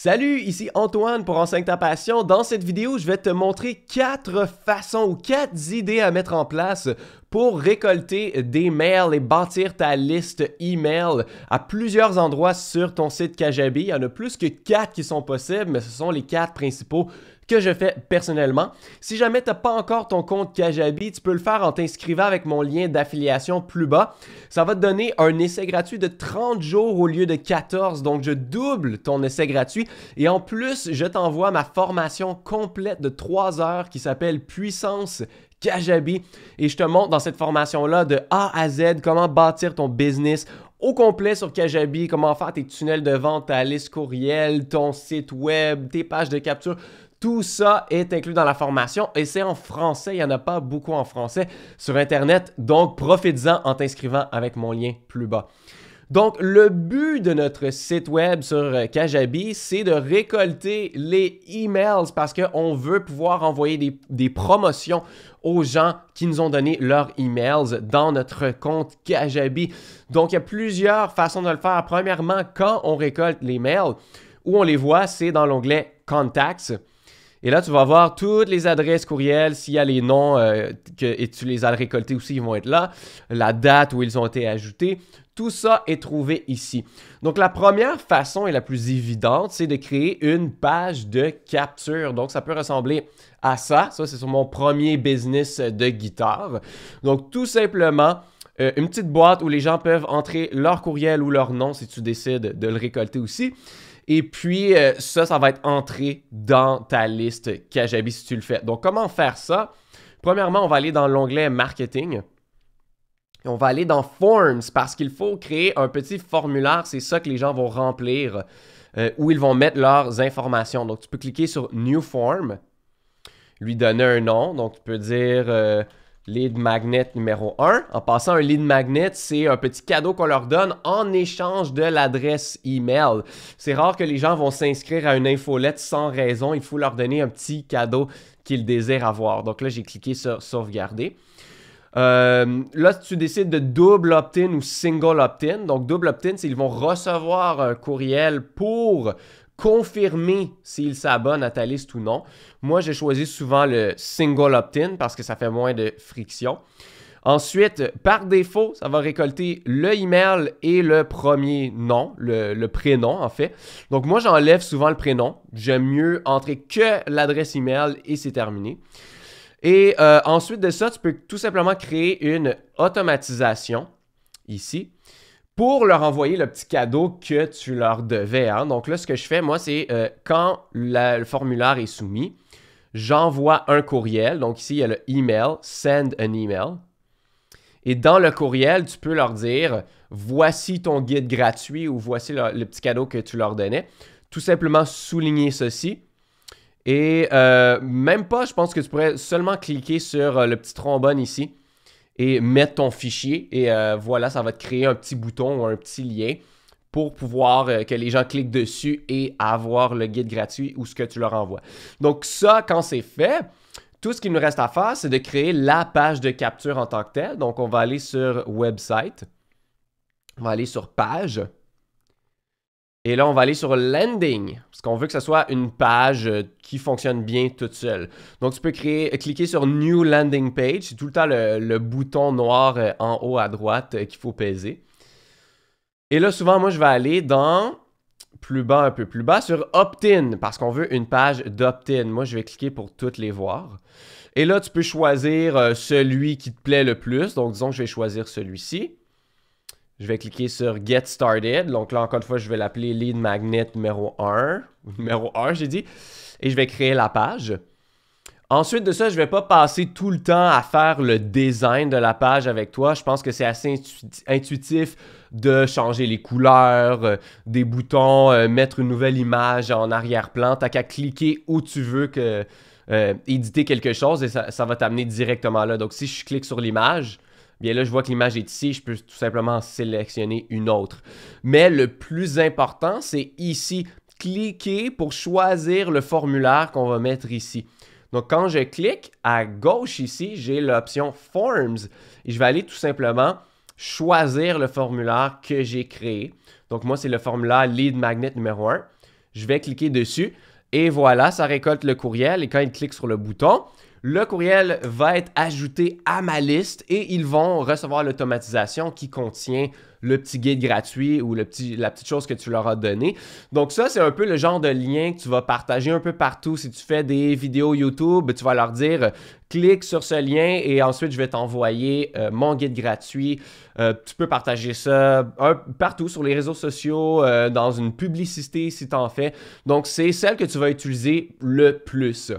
Salut, ici Antoine pour Enseigne ta passion. Dans cette vidéo, je vais te montrer 4 façons ou 4 idées à mettre en place pour récolter des mails et bâtir ta liste email à plusieurs endroits sur ton site Kajabi. Il y en a plus que 4 qui sont possibles, mais ce sont les 4 principaux que je fais personnellement. Si jamais tu n'as pas encore ton compte Kajabi, tu peux le faire en t'inscrivant avec mon lien d'affiliation plus bas. Ça va te donner un essai gratuit de 30 jours au lieu de 14, donc je double ton essai gratuit. Et en plus, je t'envoie ma formation complète de 3 heures qui s'appelle Puissance Kajabi. Et je te montre dans cette formation-là de A à Z comment bâtir ton business au complet sur Kajabi, comment faire tes tunnels de vente, ta liste courriel, ton site web, tes pages de capture. Tout ça est inclus dans la formation et c'est en français. Il n'y en a pas beaucoup en français sur Internet. Donc, profites-en en t'inscrivant avec mon lien plus bas. Donc, le but de notre site web sur Kajabi, c'est de récolter les emails parce qu'on veut pouvoir envoyer des promotions aux gens qui nous ont donné leurs emails dans notre compte Kajabi. Donc, il y a plusieurs façons de le faire. Premièrement, quand on récolte les mails, où on les voit, c'est dans l'onglet Contacts. Et là, tu vas voir toutes les adresses courriels, s'il y a les noms et tu les as récoltés aussi, ils vont être là. La date où ils ont été ajoutés. Tout ça est trouvé ici. Donc, la première façon et la plus évidente, c'est de créer une page de capture. Donc, ça peut ressembler à ça. Ça, c'est sur mon premier business de guitare. Donc, tout simplement, une petite boîte où les gens peuvent entrer leur courriel ou leur nom si tu décides de le récolter aussi. Et puis, ça va être entré dans ta liste Kajabi si tu le fais. Donc, comment faire ça? Premièrement, on va aller dans l'onglet Marketing. Et on va aller dans Forms parce qu'il faut créer un petit formulaire. C'est ça que les gens vont remplir où ils vont mettre leurs informations. Donc, tu peux cliquer sur New Form, lui donner un nom. Donc, tu peux dire Lead Magnet numéro 1. En passant, un Lead Magnet, c'est un petit cadeau qu'on leur donne en échange de l'adresse email. C'est rare que les gens vont s'inscrire à une infolette sans raison. Il faut leur donner un petit cadeau qu'ils désirent avoir. Donc là, j'ai cliqué sur Sauvegarder. Là, tu décides de double opt-in ou single opt-in. Donc, double opt-in, c'est qu'ils vont recevoir un courriel pour confirmer s'ils s'abonnent à ta liste ou non. Moi, j'ai choisi souvent le single opt-in parce que ça fait moins de friction. Ensuite, par défaut, ça va récolter le email et le premier nom, le prénom en fait. Donc, moi, j'enlève souvent le prénom. J'aime mieux entrer que l'adresse email et c'est terminé. Et ensuite de ça, tu peux tout simplement créer une automatisation ici pour leur envoyer le petit cadeau que tu leur devais. Hein. Donc là, ce que je fais, moi, c'est quand le formulaire est soumis, j'envoie un courriel. Donc ici, il y a le email, send an email. Et dans le courriel, tu peux leur dire, voici ton guide gratuit ou voici le petit cadeau que tu leur donnais. Tout simplement souligner ceci. Et même pas, je pense que tu pourrais seulement cliquer sur le petit trombone ici et mettre ton fichier. Et voilà, ça va te créer un petit bouton ou un petit lien pour pouvoir que les gens cliquent dessus et avoir le guide gratuit ou ce que tu leur envoies. Donc ça, quand c'est fait, tout ce qu'il nous reste à faire, c'est de créer la page de capture en tant que telle. Donc on va aller sur Website, on va aller sur Page. Et là, on va aller sur Landing, parce qu'on veut que ce soit une page qui fonctionne bien toute seule. Donc, tu peux cliquer sur New Landing Page. C'est tout le temps le bouton noir en haut à droite qu'il faut peser. Et là, souvent, moi, je vais aller dans, plus bas, un peu plus bas, sur Opt-in, parce qu'on veut une page d'Opt-in. Moi, je vais cliquer pour toutes les voir. Et là, tu peux choisir celui qui te plaît le plus. Donc, disons que je vais choisir celui-ci. Je vais cliquer sur Get Started. Donc là, encore une fois, je vais l'appeler Lead Magnet numéro 1. Numéro 1, j'ai dit. Et je vais créer la page. Ensuite de ça, je ne vais pas passer tout le temps à faire le design de la page avec toi. Je pense que c'est assez intuitif de changer les couleurs, des boutons, mettre une nouvelle image en arrière-plan. Tu n'as qu'à cliquer où tu veux éditer quelque chose et ça va t'amener directement là. Donc si je clique sur l'image, bien là, je vois que l'image est ici, je peux tout simplement sélectionner une autre. Mais le plus important, c'est ici, cliquer pour choisir le formulaire qu'on va mettre ici. Donc, quand je clique, à gauche ici, j'ai l'option Forms et je vais aller tout simplement choisir le formulaire que j'ai créé. Donc, moi, c'est le formulaire Lead Magnet numéro 1. Je vais cliquer dessus et voilà, ça récolte le courriel. Et quand il clique sur le bouton, le courriel va être ajouté à ma liste et ils vont recevoir l'automatisation qui contient le petit guide gratuit ou la petite chose que tu leur as donnée. Donc ça, c'est un peu le genre de lien que tu vas partager un peu partout. Si tu fais des vidéos YouTube, tu vas leur dire « clique sur ce lien et ensuite je vais t'envoyer mon guide gratuit ». Tu peux partager ça partout sur les réseaux sociaux, dans une publicité si tu en fais. Donc c'est celle que tu vas utiliser le plus.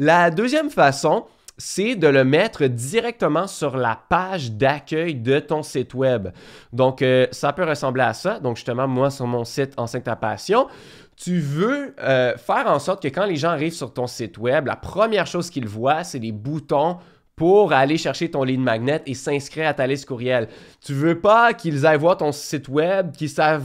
La deuxième façon, c'est de le mettre directement sur la page d'accueil de ton site web. Donc, ça peut ressembler à ça. Donc, justement, moi, sur mon site Enseigne ta passion, tu veux faire en sorte que quand les gens arrivent sur ton site web, la première chose qu'ils voient, c'est des boutons pour aller chercher ton lead magnet et s'inscrire à ta liste courriel. Tu veux pas qu'ils aillent voir ton site web, qu'ils savent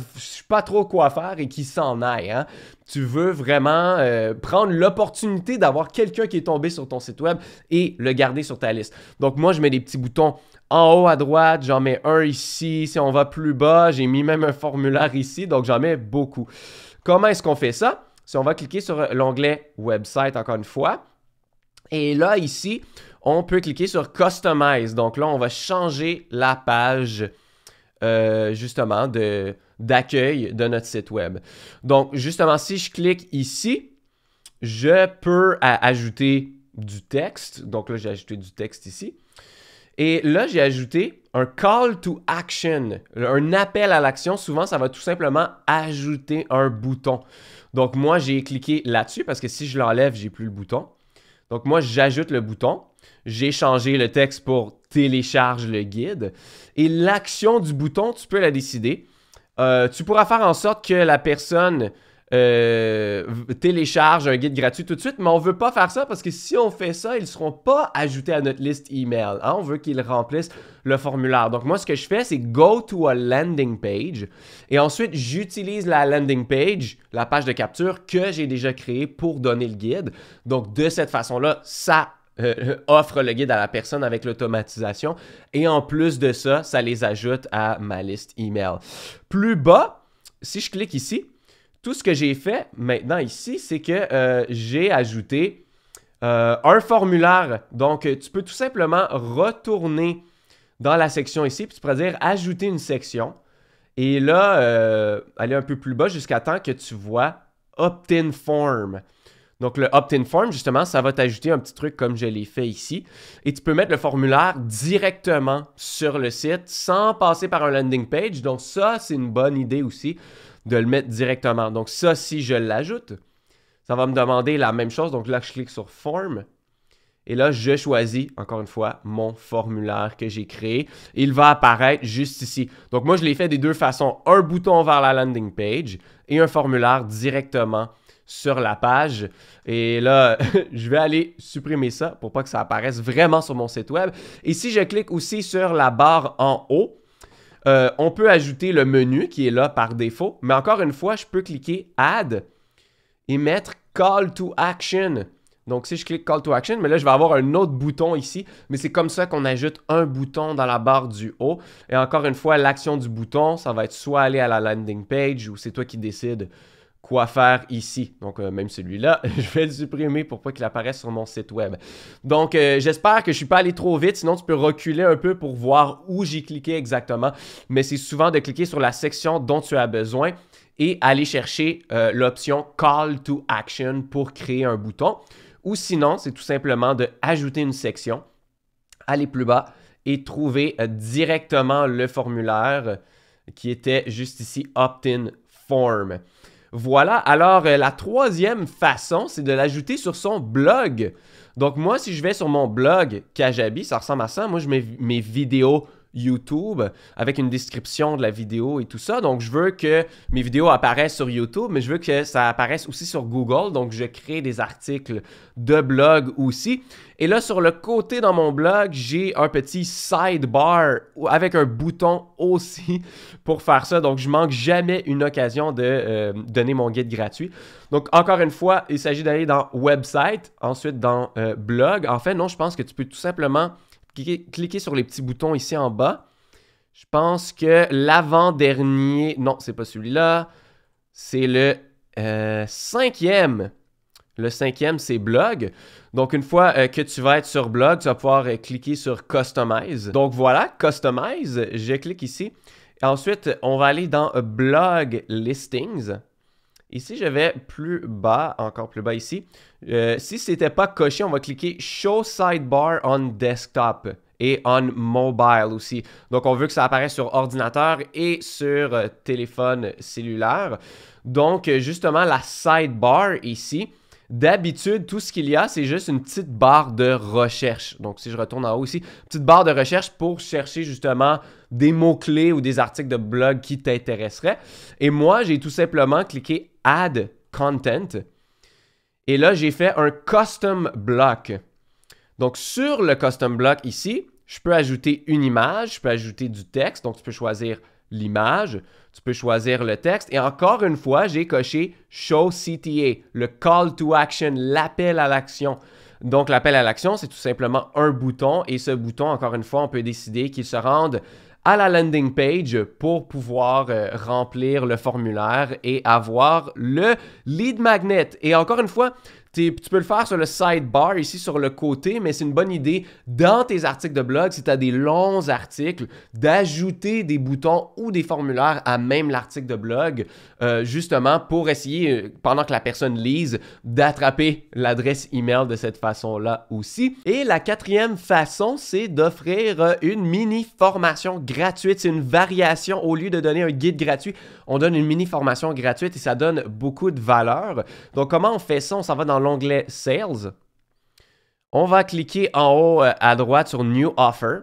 pas trop quoi faire et qu'ils s'en aillent. Hein? Tu veux vraiment prendre l'opportunité d'avoir quelqu'un qui est tombé sur ton site web et le garder sur ta liste. Donc moi, je mets des petits boutons en haut à droite, j'en mets un ici. Si on va plus bas, j'ai mis même un formulaire ici, donc j'en mets beaucoup. Comment est-ce qu'on fait ça? Si on va cliquer sur l'onglet « Website » encore une fois, et là, ici, on peut cliquer sur « Customize ». Donc là, on va changer la page, justement, d'accueil de notre site web. Donc, justement, si je clique ici, je peux ajouter du texte. Donc là, j'ai ajouté du texte ici. Et là, j'ai ajouté un call to action, un appel à l'action. Souvent, ça va tout simplement ajouter un bouton. Donc, moi, j'ai cliqué là-dessus parce que si je l'enlève, j'ai plus le bouton. Donc, moi, j'ajoute le bouton. J'ai changé le texte pour télécharge le guide. Et l'action du bouton, tu peux la décider. Tu pourras faire en sorte que la personne télécharge un guide gratuit tout de suite, mais on ne veut pas faire ça parce que si on fait ça, ils ne seront pas ajoutés à notre liste email. Hein? On veut qu'ils remplissent le formulaire. Donc moi, ce que je fais, c'est « Go to a landing page » et ensuite, j'utilise la landing page, la page de capture que j'ai déjà créée pour donner le guide. Donc de cette façon-là, ça offre le guide à la personne avec l'automatisation et en plus de ça, ça les ajoute à ma liste email. Plus bas, si je clique ici, tout ce que j'ai fait maintenant ici, c'est que j'ai ajouté un formulaire. Donc, tu peux tout simplement retourner dans la section ici, puis tu pourrais dire « Ajouter une section ». Et là, aller un peu plus bas jusqu'à temps que tu vois « Opt-in form ». Donc, le Opt-in form, justement, ça va t'ajouter un petit truc comme je l'ai fait ici. Et tu peux mettre le formulaire directement sur le site sans passer par un landing page. Donc, ça, c'est une bonne idée aussi de le mettre directement. Donc, ça, si je l'ajoute, ça va me demander la même chose. Donc là, je clique sur « Form ». Et là, je choisis, encore une fois, mon formulaire que j'ai créé. Il va apparaître juste ici. Donc, moi, je l'ai fait des deux façons. Un bouton vers la landing page et un formulaire directement sur la page. Et là, je vais aller supprimer ça pour pas que ça apparaisse vraiment sur mon site web. Et si je clique aussi sur la barre en haut, on peut ajouter le menu qui est là par défaut. Mais encore une fois, je peux cliquer « Add » et mettre « Call to Action ». Donc, si je clique « Call to Action », mais là, je vais avoir un autre bouton ici. Mais c'est comme ça qu'on ajoute un bouton dans la barre du haut. Et encore une fois, l'action du bouton, ça va être soit aller à la landing page ou c'est toi qui décides quoi faire ici. Donc, même celui-là, je vais le supprimer pour pas qu'il apparaisse sur mon site web. Donc, j'espère que je ne suis pas allé trop vite. Sinon, tu peux reculer un peu pour voir où j'ai cliqué exactement. Mais c'est souvent de cliquer sur la section dont tu as besoin et aller chercher l'option « Call to Action » pour créer un bouton. Ou sinon, c'est tout simplement d'ajouter une section, aller plus bas et trouver directement le formulaire qui était juste ici « Opt-in form ». Voilà, alors la troisième façon, c'est de l'ajouter sur son blog. Donc moi, si je vais sur mon blog Kajabi, ça ressemble à ça. Moi, je mets mes vidéos YouTube avec une description de la vidéo et tout ça. Donc, je veux que mes vidéos apparaissent sur YouTube, mais je veux que ça apparaisse aussi sur Google. Donc, je crée des articles de blog aussi. Et là, sur le côté dans mon blog, j'ai un petit sidebar avec un bouton aussi pour faire ça. Donc, je manque jamais une occasion de donner mon guide gratuit. Donc, encore une fois, il s'agit d'aller dans « Website », ensuite dans « Blog ». En fait, non, je pense que tu peux tout simplement cliquez sur les petits boutons ici en bas. Je pense que l'avant-dernier... Non, c'est pas celui-là. C'est le cinquième. Le cinquième, c'est blog. Donc, une fois que tu vas être sur blog, tu vas pouvoir cliquer sur Customize. Donc, voilà, Customize. Je clique ici. Et ensuite, on va aller dans Blog Listings. Ici, je vais plus bas, encore plus bas ici. Si ce n'était pas coché, on va cliquer Show Sidebar on Desktop et on Mobile aussi. Donc, on veut que ça apparaisse sur ordinateur et sur téléphone cellulaire. Donc, justement, la sidebar ici, d'habitude, tout ce qu'il y a, c'est juste une petite barre de recherche. Donc, si je retourne en haut ici, petite barre de recherche pour chercher justement des mots-clés ou des articles de blog qui t'intéresseraient. Et moi, j'ai tout simplement cliqué Add Content. Et là, j'ai fait un Custom Block. Donc, sur le Custom Block ici, je peux ajouter une image, je peux ajouter du texte. Donc, tu peux choisir l'image, tu peux choisir le texte. Et encore une fois, j'ai coché Show CTA, le Call to Action, l'appel à l'action. Donc, l'appel à l'action, c'est tout simplement un bouton. Et ce bouton, encore une fois, on peut décider qu'il se rende à la landing page pour pouvoir remplir le formulaire et avoir le lead magnet. Et encore une fois, tu peux le faire sur le sidebar ici sur le côté, mais c'est une bonne idée dans tes articles de blog, si tu as des longs articles, d'ajouter des boutons ou des formulaires à même l'article de blog, justement pour essayer, pendant que la personne lise, d'attraper l'adresse email de cette façon-là aussi. Et la quatrième façon, c'est d'offrir une mini formation gratuite. C'est une variation. Au lieu de donner un guide gratuit, on donne une mini formation gratuite et ça donne beaucoup de valeur. Donc, comment on fait ça? On s'en va dans l'onglet Sales. On va cliquer en haut à droite sur New Offer.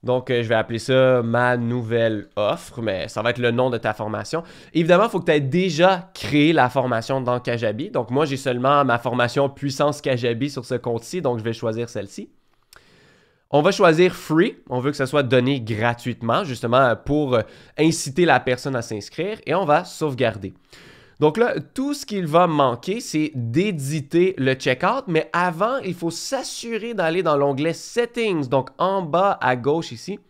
Donc, je vais appeler ça ma nouvelle offre, mais ça va être le nom de ta formation. Évidemment, il faut que tu aies déjà créé la formation dans Kajabi. Donc, moi, j'ai seulement ma formation Puissance Kajabi sur ce compte-ci, donc je vais choisir celle-ci. On va choisir Free. On veut que ça soit donné gratuitement, justement pour inciter la personne à s'inscrire. Et on va sauvegarder. Donc là, tout ce qu'il va manquer, c'est d'éditer le checkout. Mais avant, il faut s'assurer d'aller dans l'onglet Settings. Donc en bas à gauche ici,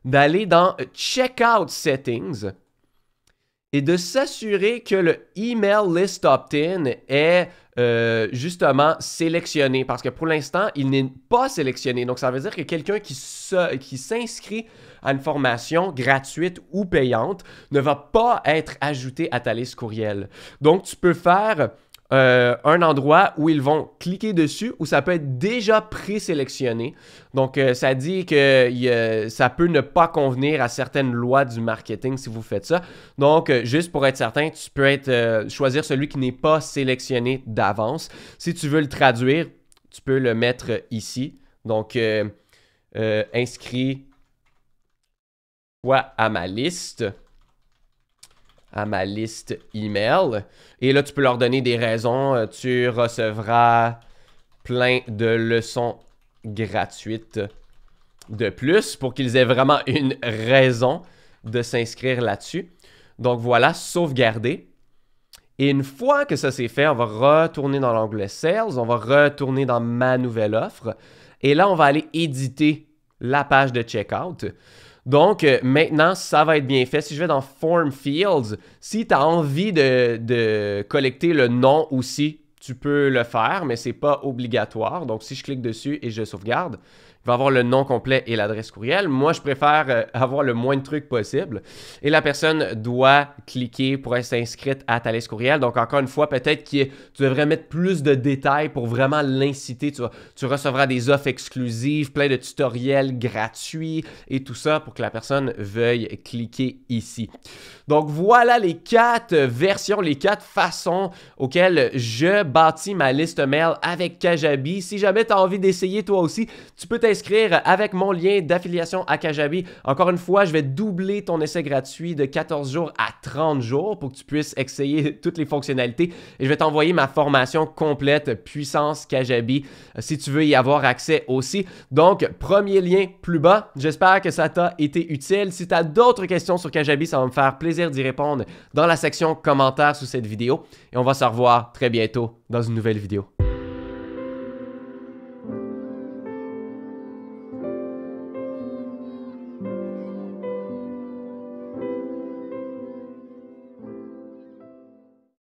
d'aller dans Checkout Settings et de s'assurer que le Email List Opt-in est justement sélectionné. Parce que pour l'instant, il n'est pas sélectionné. Donc ça veut dire que quelqu'un qui s'inscrit à une formation gratuite ou payante ne va pas être ajouté à ta liste courriel. Donc, tu peux faire un endroit où ils vont cliquer dessus ou ça peut être déjà présélectionné. Donc, ça dit que ça peut ne pas convenir à certaines lois du marketing si vous faites ça. Donc, juste pour être certain, tu peux choisir celui qui n'est pas sélectionné d'avance. Si tu veux le traduire, tu peux le mettre ici. Donc, inscrit à ma liste email. Et là, tu peux leur donner des raisons. Tu recevras plein de leçons gratuites de plus pour qu'ils aient vraiment une raison de s'inscrire là-dessus. Donc voilà, sauvegarder. Et une fois que ça c'est fait, on va retourner dans l'onglet Sales, on va retourner dans ma nouvelle offre. Et là, on va aller éditer la page de checkout. Donc, maintenant, ça va être bien fait. Si je vais dans Form Fields, si tu as envie de collecter le nom aussi, tu peux le faire, mais ce n'est pas obligatoire. Donc, si je clique dessus et je sauvegarde, il va avoir le nom complet et l'adresse courriel. Moi, je préfère avoir le moins de trucs possible. Et la personne doit cliquer pour être inscrite à ta liste courriel. Donc, encore une fois, peut-être que tu devrais mettre plus de détails pour vraiment l'inciter. Tu recevras des offres exclusives, plein de tutoriels gratuits et tout ça pour que la personne veuille cliquer ici. Donc, voilà les 4 versions, les 4 façons auxquelles je bâtis ma liste mail avec Kajabi. Si jamais tu as envie d'essayer toi aussi, tu peux t'inscrire avec mon lien d'affiliation à Kajabi. Encore une fois, je vais doubler ton essai gratuit de 14 jours à 30 jours pour que tu puisses essayer toutes les fonctionnalités. Et je vais t'envoyer ma formation complète Puissance Kajabi si tu veux y avoir accès aussi. Donc, premier lien plus bas. J'espère que ça t'a été utile. Si tu as d'autres questions sur Kajabi, ça va me faire plaisir d'y répondre dans la section commentaires sous cette vidéo. Et on va se revoir très bientôt dans une nouvelle vidéo.